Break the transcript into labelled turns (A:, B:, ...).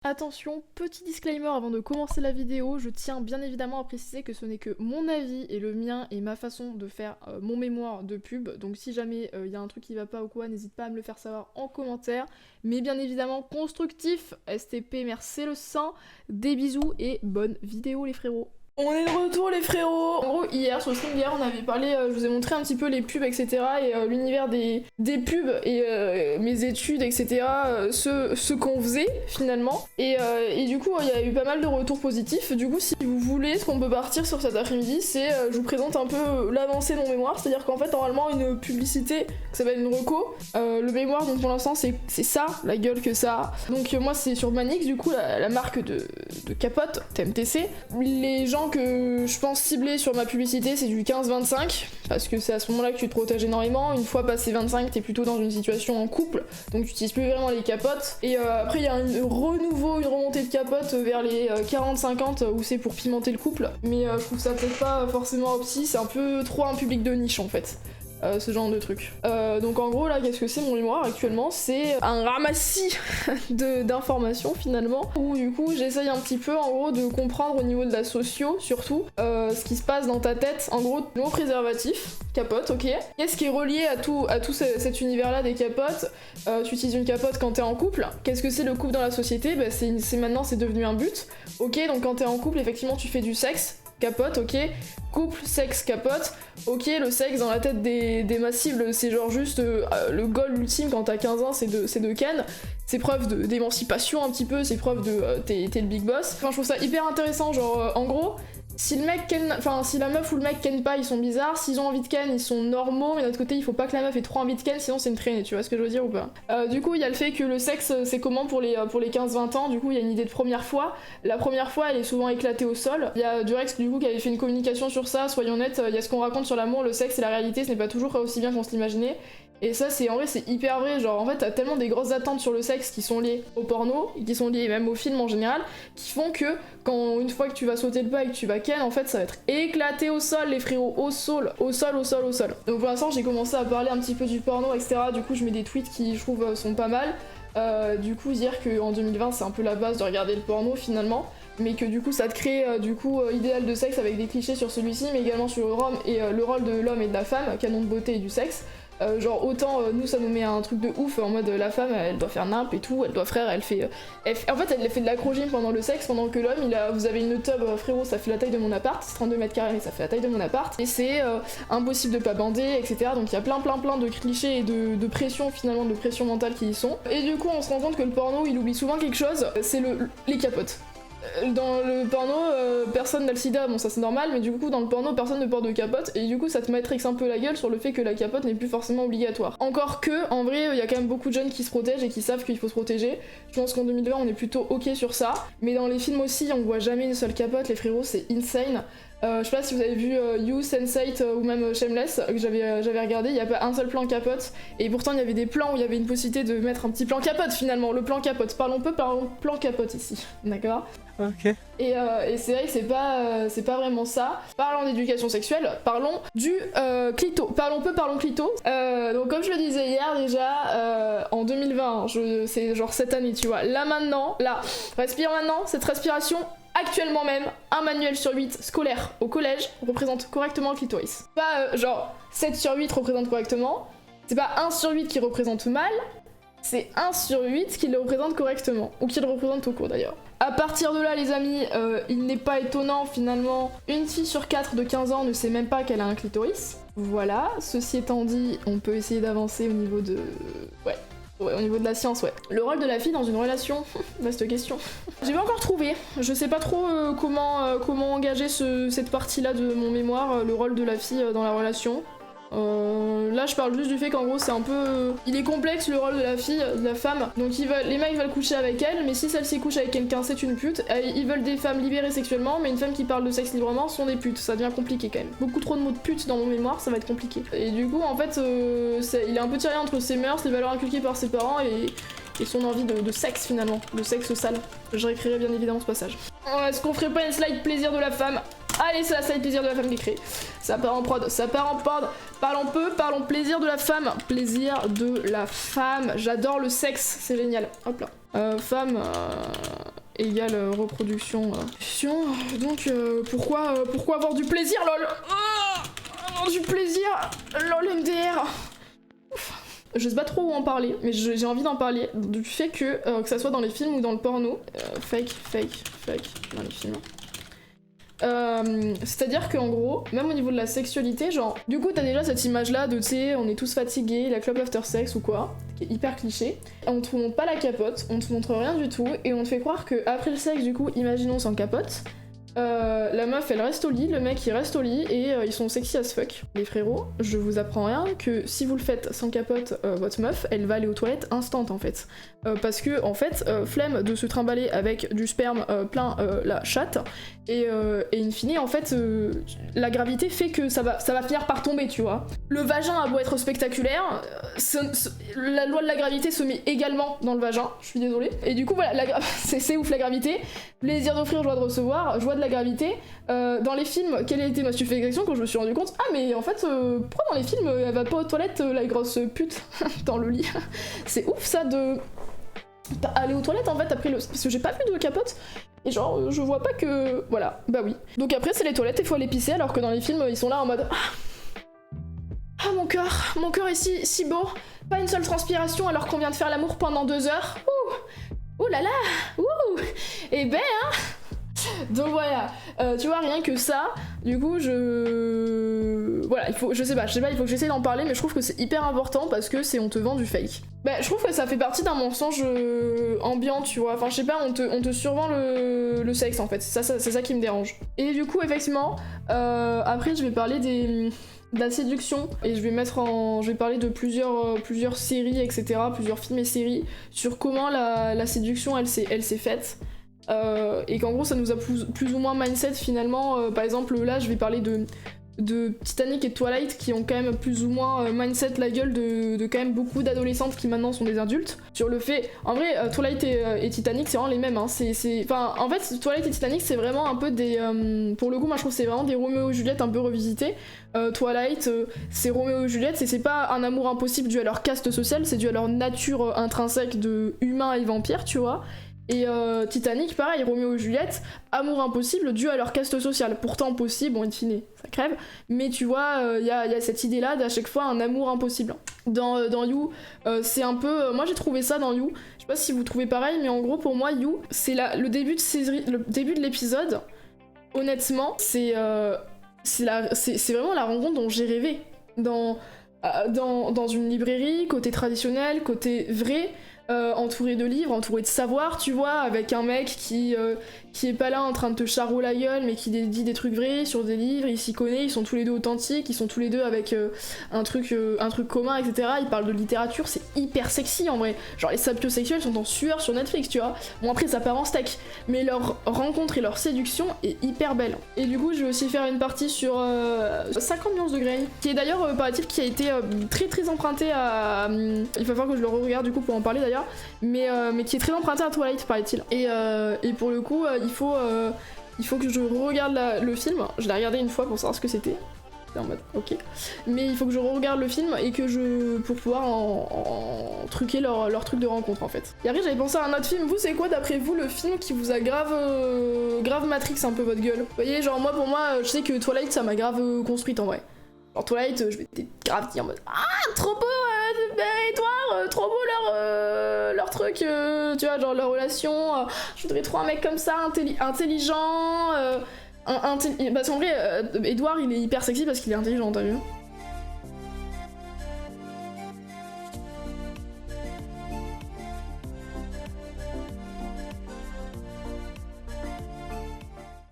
A: Attention, petit disclaimer avant de commencer la vidéo, je tiens bien évidemment à préciser que ce n'est que mon avis et le mien et ma façon de faire mon mémoire de pub, donc si jamais il y a un truc qui va pas ou quoi, n'hésite pas à me le faire savoir en commentaire, mais bien évidemment constructif, STP, merci le sang, des bisous et bonne vidéo les frérots. On est de retour les frérots. En gros hier sur le stream d'hier on avait parlé, je vous ai montré un petit peu les pubs etc et l'univers des pubs et mes études etc, ce qu'on faisait finalement et du coup il y a eu pas mal de retours positifs. Du coup si vous voulez ce qu'on peut partir sur cet après-midi c'est je vous présente un peu l'avancée de mon mémoire, c'est à dire qu'en fait normalement une publicité qui s'appelle une reco, le mémoire donc pour l'instant c'est ça, la gueule que ça a. Donc moi c'est sur Manix du coup la marque de capote TMTC. Les gens que je pense cibler sur ma publicité c'est du 15-25 parce que c'est à ce moment là que tu te protèges énormément. Une fois passé 25 t'es plutôt dans une situation en couple donc tu utilises plus vraiment les capotes et après il y a une remontée de capotes vers les 40-50 où c'est pour pimenter le couple mais je trouve ça peut-être pas forcément opti, c'est un peu trop un public de niche en fait. Ce genre de truc. Donc en gros là qu'est-ce que c'est mon mémoire actuellement? C'est un ramassis d'informations finalement où du coup j'essaye un petit peu en gros de comprendre au niveau de la socio surtout ce qui se passe dans ta tête. En gros le mot préservatif, capote, ok. Qu'est-ce qui est relié à tout cet univers là des capotes? Tu utilises une capote quand t'es en couple. Qu'est-ce que c'est le couple dans la société? Bah maintenant c'est devenu un but. Ok donc quand t'es en couple effectivement tu fais du sexe. Capote, ok. Couple, sexe, capote. Ok, le sexe dans la tête des massives, c'est genre juste le goal ultime quand t'as 15 ans, c'est de ken. C'est preuve d'émancipation un petit peu, c'est preuve de t'es le big boss. Enfin, je trouve ça hyper intéressant, genre en gros, si le mec ken, enfin si la meuf ou le mec ken pas, ils sont bizarres. S'ils ont envie de ken, ils sont normaux. Mais d'un autre côté, il faut pas que la meuf ait trop envie de ken, sinon c'est une traînée. Tu vois ce que je veux dire ou pas? Du coup, il y a le fait que le sexe, c'est comment pour les 15-20 ans. Du coup, il y a une idée de première fois. La première fois, elle est souvent éclatée au sol. Il y a Durex du coup qui avait fait une communication sur ça. Soyons honnêtes, il y a ce qu'on raconte sur l'amour, le sexe et la réalité. Ce n'est pas toujours aussi bien qu'on se l'imaginait. Et ça c'est en vrai c'est hyper vrai, genre en fait t'as tellement des grosses attentes sur le sexe qui sont liées au porno, qui sont liées même au film en général, qui font que quand une fois que tu vas sauter le pas et que tu vas ken, en fait ça va être éclaté au sol les frérots, au sol. Donc pour l'instant j'ai commencé à parler un petit peu du porno etc, du coup je mets des tweets qui je trouve sont pas mal, du coup dire qu'en 2020 c'est un peu la base de regarder le porno finalement, mais que du coup ça te crée idéal de sexe avec des clichés sur celui-ci mais également sur le rôle de l'homme et de la femme, canon de beauté et du sexe. Genre autant nous ça nous met un truc de ouf en mode la femme elle doit faire nimp et tout, elle doit faire, en fait elle fait de l'acro-gym pendant le sexe pendant que l'homme vous avez une tub frérot ça fait la taille de mon appart, c'est 32 mètres carrés mais ça fait la taille de mon appart et c'est impossible de pas bander etc, donc il y a plein de clichés et de pression finalement, de pression mentale qui y sont et du coup on se rend compte que le porno il oublie souvent quelque chose, c'est les capotes. Dans le porno, personne n'a le sida, bon ça c'est normal, mais du coup dans le porno personne ne porte de capote et du coup ça te matrix un peu la gueule sur le fait que la capote n'est plus forcément obligatoire. Encore que, en vrai, il y a quand même beaucoup de jeunes qui se protègent et qui savent qu'il faut se protéger. Je pense qu'en 2020 on est plutôt ok sur ça, mais dans les films aussi on voit jamais une seule capote, les frérots c'est insane. Je sais pas si vous avez vu You, Sense8 ou même Shameless que j'avais regardé, il n'y a pas un seul plan capote et pourtant il y avait des plans où il y avait une possibilité de mettre un petit plan capote finalement, le plan capote. Parlons plan capote ici, d'accord?
B: Ok.
A: Et c'est vrai que c'est pas vraiment ça. Parlons d'éducation sexuelle, parlons du clito. Parlons clito. Donc comme je le disais hier déjà, en 2020, c'est genre cette année tu vois, là maintenant, respire maintenant, cette respiration. Actuellement même, un manuel sur 8 scolaire au collège représente correctement le clitoris. Pas genre 7 sur 8 représente correctement, c'est pas 1 sur 8 qui représente mal, c'est 1 sur 8 qui le représente correctement, ou qui le représente au cours d'ailleurs. À partir de là les amis, il n'est pas étonnant finalement, une fille sur 4 de 15 ans ne sait même pas qu'elle a un clitoris. Voilà, ceci étant dit, on peut essayer d'avancer au niveau de... Ouais, au niveau de la science, ouais. Le rôle de la fille dans une relation, vaste question. J'ai pas encore trouvé, je sais pas trop comment engager cette partie-là de mon mémoire, le rôle de la fille dans la relation. Là je parle juste du fait qu'en gros c'est un peu... Il est complexe le rôle de la fille, de la femme, donc les mecs veulent coucher avec elle, mais si celle-ci couche avec quelqu'un c'est une pute. Ils veulent des femmes libérées sexuellement, mais une femme qui parle de sexe librement sont des putes, ça devient compliqué quand même. Beaucoup trop de mots de pute dans mon mémoire, ça va être compliqué. Et du coup en fait il est un peu tiré entre ses mœurs, les valeurs inculquées par ses parents et son envie de sexe finalement, de sexe sale. Je réécrirai bien évidemment ce passage. Est-ce qu'on ferait pas une slide plaisir de la femme? Allez, c'est la slide plaisir de la femme qui est créée. Ça part en prod, ça part en prod. Parlons plaisir de la femme. Plaisir de la femme. J'adore le sexe, c'est génial. Hop là. Femme, égale reproduction. Donc pourquoi avoir du plaisir, lol? Avoir du plaisir, lol MDR. Je sais pas trop où en parler, mais j'ai envie d'en parler, du fait que ça soit dans les films ou dans le porno, fake dans les films. C'est-à-dire qu'en gros, même au niveau de la sexualité, genre, du coup t'as déjà cette image-là de, tu sais, on est tous fatigués, la club after sex ou quoi, qui est hyper cliché. On te montre pas la capote, on te montre rien du tout, et on te fait croire que après le sexe, du coup, imaginons sans capote, la meuf elle reste au lit, le mec il reste au lit et ils sont sexy as fuck. Les frérots, je vous apprends rien que si vous le faites sans capote, votre meuf elle va aller aux toilettes instant en fait. Parce que en fait, flemme de se trimballer avec du sperme plein la chatte et in fine en fait la gravité fait que ça va finir par tomber, tu vois. Le vagin a beau être spectaculaire, la loi de la gravité se met également dans le vagin, je suis désolée. Et du coup voilà, c'est ouf la gravité. Plaisir d'offrir, joie de recevoir, joie de la gravité. Dans les films, quelle a été ma stupéfaction quand je me suis rendu compte, ah mais en fait, pourquoi dans les films elle va pas aux toilettes la grosse pute dans le lit? C'est ouf ça de aller aux toilettes en fait après parce que j'ai pas vu de capote et genre je vois pas que voilà, bah oui. Donc après c'est les toilettes et faut aller pisser alors que dans les films ils sont là en mode ah mon cœur est si beau, pas une seule transpiration alors qu'on vient de faire l'amour pendant 2 heures. Ouh là là, ouh. Et ben hein. Donc voilà, tu vois, rien que ça, du coup voilà, je sais pas, il faut que j'essaie d'en parler, mais je trouve que c'est hyper important parce que on te vend du fake. Bah je trouve que ça fait partie d'un mensonge ambiant, tu vois, enfin je sais pas, on te survend le sexe en fait, c'est ça qui me dérange. Et du coup effectivement, après je vais parler de la séduction et je vais parler de plusieurs séries, etc., plusieurs films et séries sur comment la séduction elle s'est faite. Et qu'en gros ça nous a plus ou moins mindset finalement. Par exemple là je vais parler de Titanic et de Twilight qui ont quand même plus ou moins mindset la gueule de quand même beaucoup d'adolescentes qui maintenant sont des adultes. Sur le fait, en vrai Twilight et Titanic c'est vraiment les mêmes hein. Enfin en fait Twilight et Titanic c'est vraiment un peu des pour le coup moi je trouve que c'est vraiment des Roméo et Juliette un peu revisités. Twilight c'est Roméo et Juliette et c'est pas un amour impossible dû à leur caste sociale, c'est dû à leur nature intrinsèque de humain et vampire, tu vois. Et Titanic, pareil, Roméo et Juliette, amour impossible dû à leur caste sociale. Pourtant possible, bon, in fine, ça crève. Mais tu vois, y a cette idée-là d'à chaque fois un amour impossible. Dans You, c'est un peu... moi j'ai trouvé ça dans You. Je sais pas si vous trouvez pareil, mais en gros pour moi, You, c'est le début de l'épisode. Honnêtement, c'est vraiment la rencontre dont j'ai rêvé. Dans une librairie, côté traditionnel, côté vrai... entouré de livres, entouré de savoir, tu vois, avec un mec qui est pas là en train de te charrouer la gueule, mais qui dit des trucs vrais sur des livres, il s'y connaît, ils sont tous les deux authentiques, ils sont tous les deux avec un truc commun, etc. Ils parlent de littérature, c'est hyper sexy en vrai. Genre les sapiosexuels sont en sueur sur Netflix, tu vois. Bon après ça part en steak, mais leur rencontre et leur séduction est hyper belle. Et du coup je vais aussi faire une partie sur 50 nuances de Grey, qui est d'ailleurs paraît-il qui a été très très emprunté à... il va falloir que je le re-regarde du coup pour en parler d'ailleurs, mais qui est très emprunté à Twilight paraît-il. Et pour le coup il faut que je regarde le film. Je l'ai regardé une fois pour savoir ce que c'était. En mode ok. Mais il faut que je regarde le film et que pour pouvoir en truquer leur truc de rencontre en fait. Et après j'avais pensé à un autre film. Vous c'est quoi d'après vous le film qui vous a grave Matrix un peu votre gueule? Vous voyez genre moi pour moi je sais que Twilight ça m'a grave construite en vrai. Genre Twilight je m'étais grave dit en mode ah trop beau Edouard, trop beau leur truc, tu vois, genre leur relation, je voudrais trop un mec comme ça, intelligent, parce qu'en vrai, Edouard il est hyper sexy parce qu'il est intelligent, t'as vu?